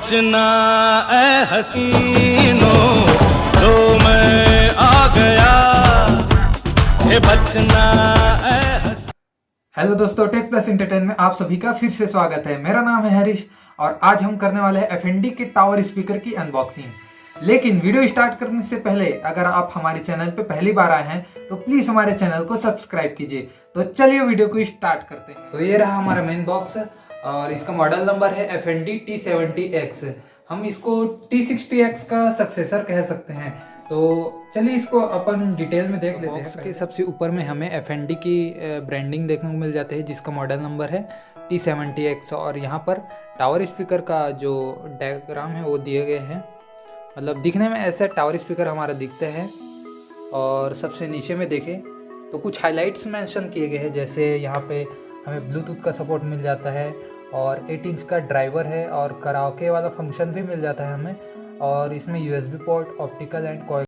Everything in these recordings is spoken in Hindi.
बचना ए हसीनों, लो मैं आ गया, ये बचना ए। हेलो दोस्तों, टेक प्लस एंटरटेन में आप सभी का फिर से स्वागत है। मेरा नाम है हरीश और आज हम करने वाले हैं एफएनडी के टावर स्पीकर की अनबॉक्सिंग। लेकिन वीडियो स्टार्ट करने से पहले अगर आप हमारे चैनल पे पहली बार आए हैं तो प्लीज हमारे चैनल को सब्सक्राइब कीजिए। तो चलिए वीडियो को स्टार्ट करते हैं। तो ये रहा हमारा मेन बॉक्स और इसका मॉडल नंबर है FND T70X। हम इसको T60X का सक्सेसर कह सकते हैं। तो चलिए इसको अपन डिटेल में देख लेते हैं। इसके सबसे ऊपर में हमें FND की ब्रांडिंग देखने को मिल जाती है जिसका मॉडल नंबर है T70X और यहाँ पर टावर स्पीकर का जो डायग्राम है वो दिए गए हैं। मतलब दिखने में ऐसा टावर स्पीकर हमारा दिखता है। और सबसे नीचे में देखें तो कुछ हाइलाइट्स मेंशन किए गए हैं, जैसे यहाँ पे हमें ब्लूटूथ का सपोर्ट मिल जाता है और 8 इंच का ड्राइवर है और कराओके वाला फंक्शन भी मिल जाता है हमें। और इसमें USB port, optical and coaxial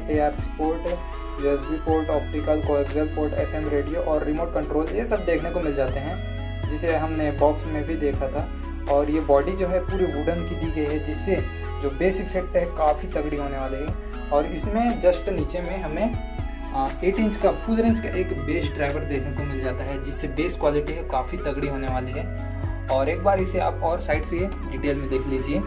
ARC port, USB port, optical, coaxial port, FM radio और रिमोट कंट्रोल, ये सब देखने को मिल जाते हैं जिसे हमने बॉक्स में भी देखा था। और ये बॉडी जो है पूरी वुडन की दी गई है जिससे जो बेस इफेक्ट है काफ़ी तगड़ी होने वाले है। और इसमें जस्ट नीचे में हमें 8 इंच का फुल रेंज का एक बेस ड्राइवर देखने को मिल जाता है जिससे बेस क्वालिटी है काफ़ी तगड़ी होने वाली है। और एक बार इसे आप और साइड से डिटेल में देख लीजिए।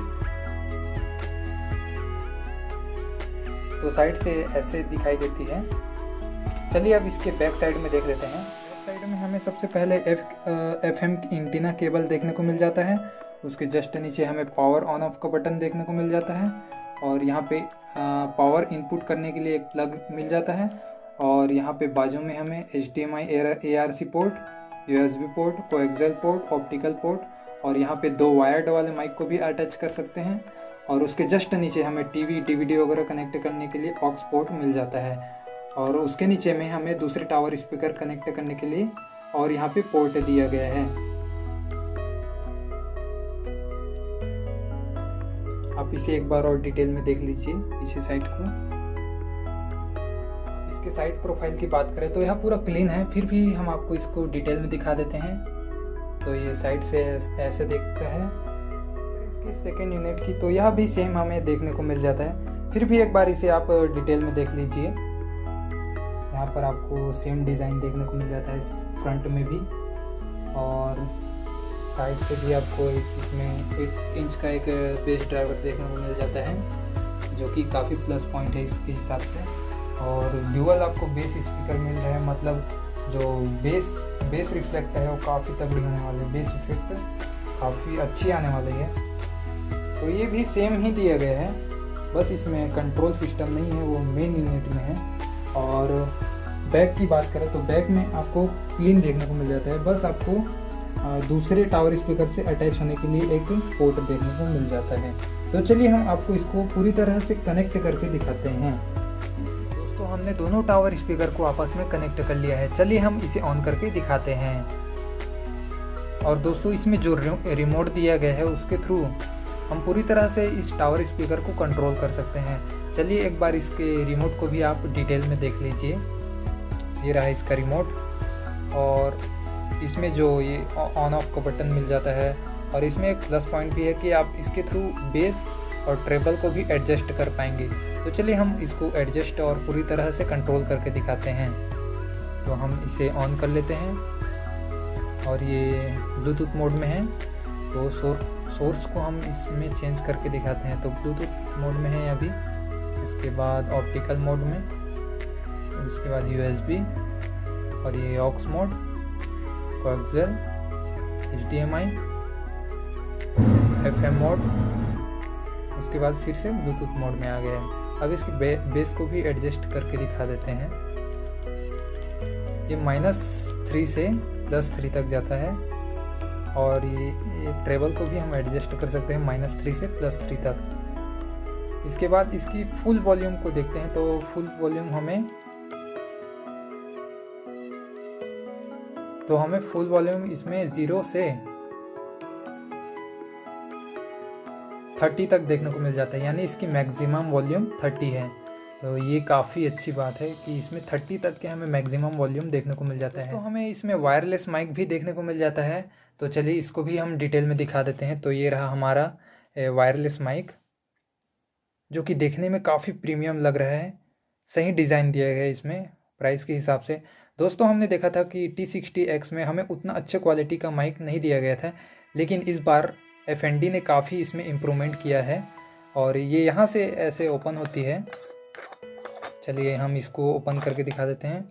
तो साइड से ऐसे दिखाई देती है। चलिए अब इसके बैक साइड में देख लेते हैं। बैक साइड में हमें सबसे पहले FM एंटीना केबल देखने को मिल जाता है। उसके जस्ट नीचे हमें पावर ऑन ऑफ का बटन देखने को मिल जाता है और यहाँ पे पावर इनपुट करने के लिए एक प्लग मिल जाता है। और यहाँ पे बाजू में हमें HDMI ARC port USB port, coaxial port, optical port और यहाँ पे 2 वायर्ड वाले माइक को भी अटैच कर सकते हैं। और उसके जस्ट नीचे हमें टीवी DVD वगैरह कनेक्ट करने के लिए ऑक्स पोर्ट मिल जाता है। और उसके नीचे में हमें दूसरे टावर स्पीकर कनेक्ट करने के लिए और यहाँ पे पोर्ट दिया गया है। आप इसे एक बार और डिटेल में देख लीजिए पीछे साइड को। इसके साइड प्रोफाइल की बात करें तो यह पूरा क्लीन है, फिर भी हम आपको इसको डिटेल में दिखा देते हैं। तो ये साइड से ऐसे दिखता है। इसकी सेकेंड यूनिट की तो यह भी सेम हमें देखने को मिल जाता है, फिर भी एक बार इसे आप डिटेल में देख लीजिए। यहाँ पर आपको सेम डिज़ाइन देखने को मिल जाता है इस फ्रंट में भी, और साइड से भी आपको इसमें 8 इंच का एक बेस ड्राइवर देखने को मिल जाता है, जो कि काफ़ी प्लस पॉइंट है इसके हिसाब से। और ड्यूअल आपको बेस स्पीकर मिल रहा है, मतलब जो बेस रिफ्लेक्ट है वो काफ़ी तगड़ी होने वाली है, बेस इफेक्ट काफ़ी अच्छी आने वाली है। तो ये भी सेम ही दिया गया है, बस इसमें कंट्रोल सिस्टम नहीं है, वो मेन यूनिट में है। और बैक की बात करें तो बैक में आपको क्लीन देखने को मिल जाता है, बस आपको दूसरे टावर स्पीकर से अटैच होने के लिए एक पोर्ट देखने को मिल जाता है। तो चलिए हम आपको इसको पूरी तरह से कनेक्ट करके दिखाते हैं। दोस्तों हमने दोनों टावर स्पीकर को आपस में कनेक्ट कर लिया है, चलिए हम इसे ऑन करके दिखाते हैं। और दोस्तों इसमें जो रिमोट दिया गया है उसके थ्रू हम पूरी तरह से इस टावर स्पीकर को कंट्रोल कर सकते हैं। चलिए एक बार इसके रिमोट को भी आप डिटेल में देख लीजिए। ये रहा इसका रिमोट, और इसमें जो ये ऑन ऑफ का बटन मिल जाता है। और इसमें एक प्लस पॉइंट भी है कि आप इसके थ्रू बेस और ट्रेबल को भी एडजस्ट कर पाएंगे। तो चलिए हम इसको एडजस्ट और पूरी तरह से कंट्रोल करके दिखाते हैं। तो हम इसे ऑन कर लेते हैं, और ये ब्लूटूथ मोड में है, तो सोर्स को हम इसमें चेंज करके दिखाते हैं। तो ब्लूटूथ मोड में है अभी, उसके बाद ऑप्टिकल मोड में, उसके बाद USB, और ये aux mode, coaxial, HDMI, FM mode, उसके बाद फिर से ब्लूटूथ मोड में आ गया है। अब इसकी बेस को भी एडजस्ट करके दिखा देते हैं। ये -3 से +3 तक जाता है, और ये ट्रेबल को भी हम एडजस्ट कर सकते हैं -3 से +3 तक। इसके बाद इसकी फुल वॉल्यूम को देखते हैं। तो फुल वॉल्यूम हमें फुल वॉल्यूम इसमें 0 से 30 तक देखने को मिल जाता है, यानी इसकी मैक्सिमम वॉल्यूम 30 है। तो ये काफ़ी अच्छी बात है कि इसमें 30 तक के हमें मैक्सिमम वॉल्यूम देखने को मिल जाता है। तो हमें इसमें वायरलेस माइक भी देखने को मिल जाता है, तो चलिए इसको भी हम डिटेल में दिखा देते हैं। तो ये रहा हमारा वायरलेस माइक, जो कि देखने में काफ़ी प्रीमियम लग रहा है। सही डिज़ाइन दिया गया है इसमें प्राइस के हिसाब से। दोस्तों हमने देखा था कि T60X में हमें उतना अच्छे क्वालिटी का माइक नहीं दिया गया था, लेकिन इस बार FND ने काफ़ी इसमें इम्प्रूवमेंट किया है। और ये यहाँ से ऐसे ओपन होती है। चलिए हम इसको ओपन करके दिखा देते हैं।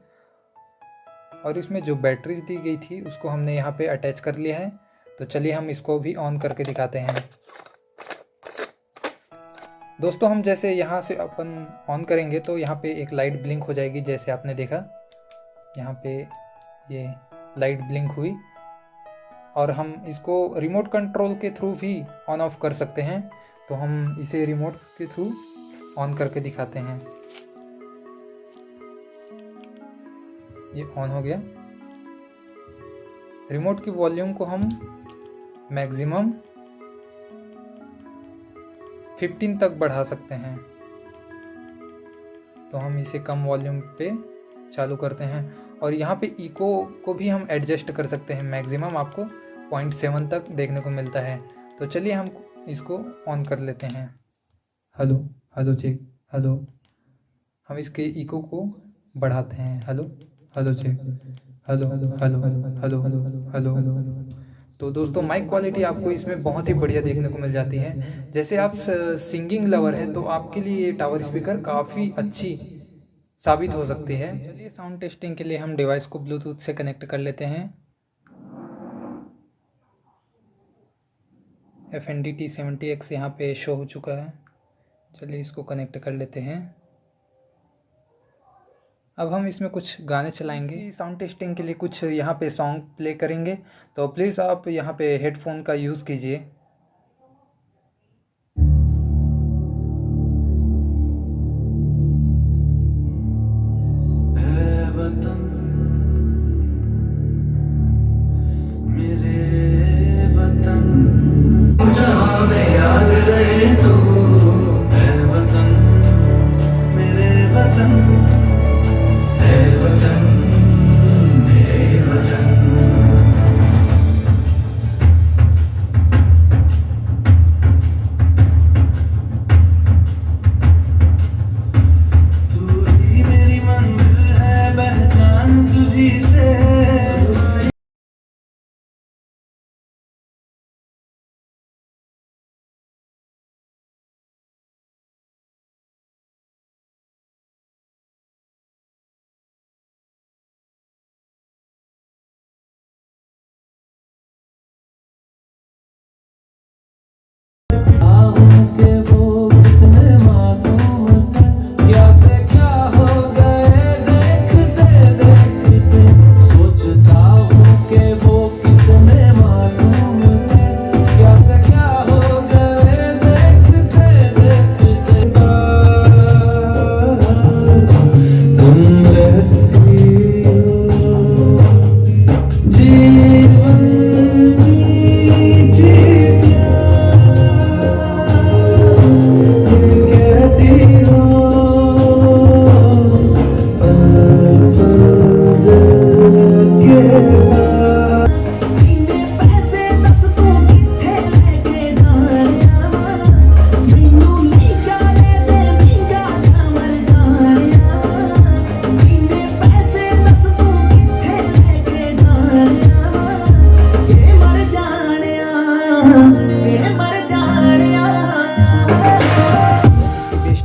और इसमें जो बैटरीज दी गई थी उसको हमने यहाँ पे अटैच कर लिया है। तो चलिए हम इसको भी ऑन करके दिखाते हैं। दोस्तों हम जैसे यहाँ से अपन ऑन करेंगे तो यहाँ पे एक लाइट ब्लिंक हो जाएगी, जैसे आपने देखा यहाँ पे ये लाइट ब्लिंक हुई। और हम इसको रिमोट कंट्रोल के थ्रू भी ऑन ऑफ कर सकते हैं। तो हम इसे रिमोट के थ्रू ऑन करके दिखाते हैं। ये ऑन हो गया। रिमोट की वॉल्यूम को हम मैक्सिमम 15 तक बढ़ा सकते हैं। तो हम इसे कम वॉल्यूम पे चालू करते हैं, और यहाँ पे इको को भी हम एडजस्ट कर सकते हैं। मैक्सिमम आपको 0.7 तक देखने को मिलता है। तो चलिए हम इसको ऑन कर लेते हैं। Hello hello check, hello. हम इसके इको को बढ़ाते हैं। Hello hello check, hello hello hello hello hello. तो दोस्तों माइक क्वालिटी आपको इसमें बहुत ही बढ़िया देखने को मिल जाती है। जैसे आप सिंगिंग लवर हैं तो आपके लिए ये टावर स्पीकर काफ़ी अच्छी साबित हो सकती है। चलिए साउंड टेस्टिंग के लिए हम डिवाइस को ब्लूटूथ से कनेक्ट कर लेते हैं। FND T70X यहाँ पे शो हो चुका है। चलिए इसको कनेक्ट कर लेते हैं। अब हम इसमें कुछ गाने चलाएंगे। साउंड टेस्टिंग के लिए कुछ यहाँ पे सॉन्ग प्ले करेंगे, तो प्लीज़ आप यहाँ पे हेडफोन का यूज़ कीजिए।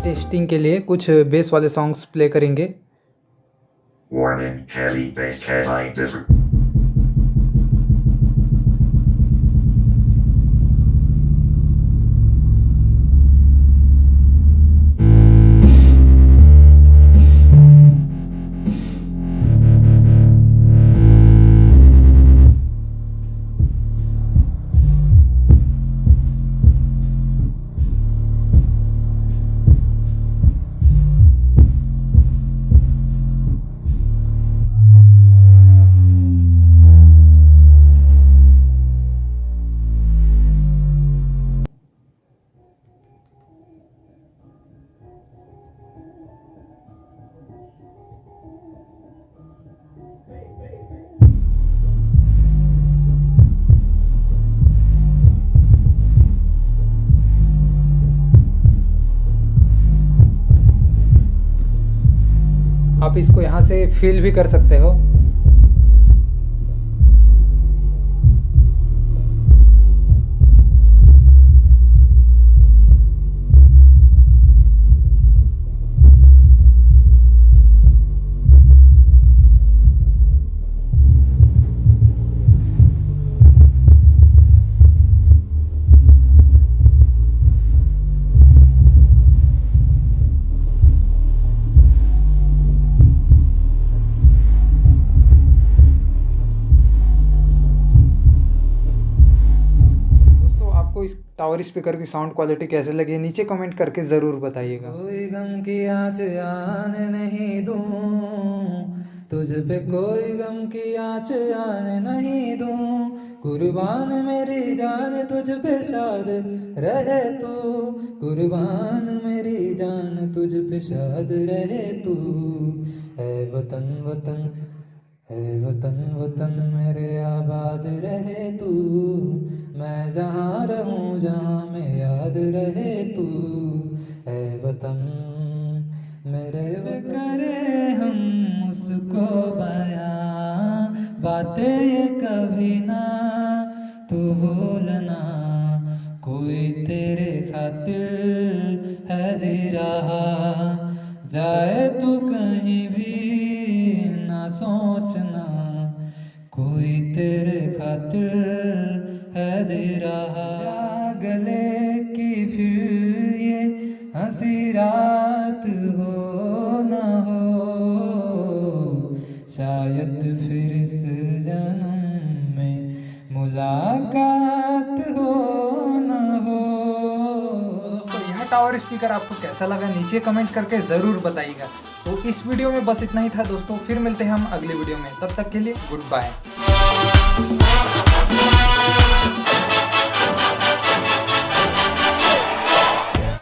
टेस्टिंग के लिए कुछ बेस वाले सॉन्ग्स प्ले करेंगे। Warning, heavy bass headline different. आप इसको यहाँ से फील भी कर सकते हो। इस टावर स्पीकर की साउंड क्वालिटी कैसे लगी नीचे कमेंट करके ज़रूर बताइएगा। कोई गम की आँच आने नहीं दूँ, तुझ पे कोई गम की आँच आने नहीं दूँ, कुर्बान मेरी जान तुझ पे शाद रहे तू, कुर्बान मेरी जान तुझ पे शाद रहे तू, है वतन वतन है वतन वतन मेरे आबाद रहे तू, मैं जहाँ रहूँ जहाँ में याद रहे तू, है वतन मेरे करे हम उसको बयां, बातें ये कभी ना तू भूलना, कोई तेरे खातिर है जी रहा, जाए तू कहीं भी ना सोचना, कोई तेरे खातिर है जी रहा, गले की फिर ये हंसी रात हो ना हो, टावर स्पीकर आपको कैसा लगा नीचे कमेंट करके ज़रूर बताइएगा। तो इस वीडियो में बस इतना ही था दोस्तों, फिर मिलते हैं हम अगले वीडियो में, तब तक के लिए गुड बाय।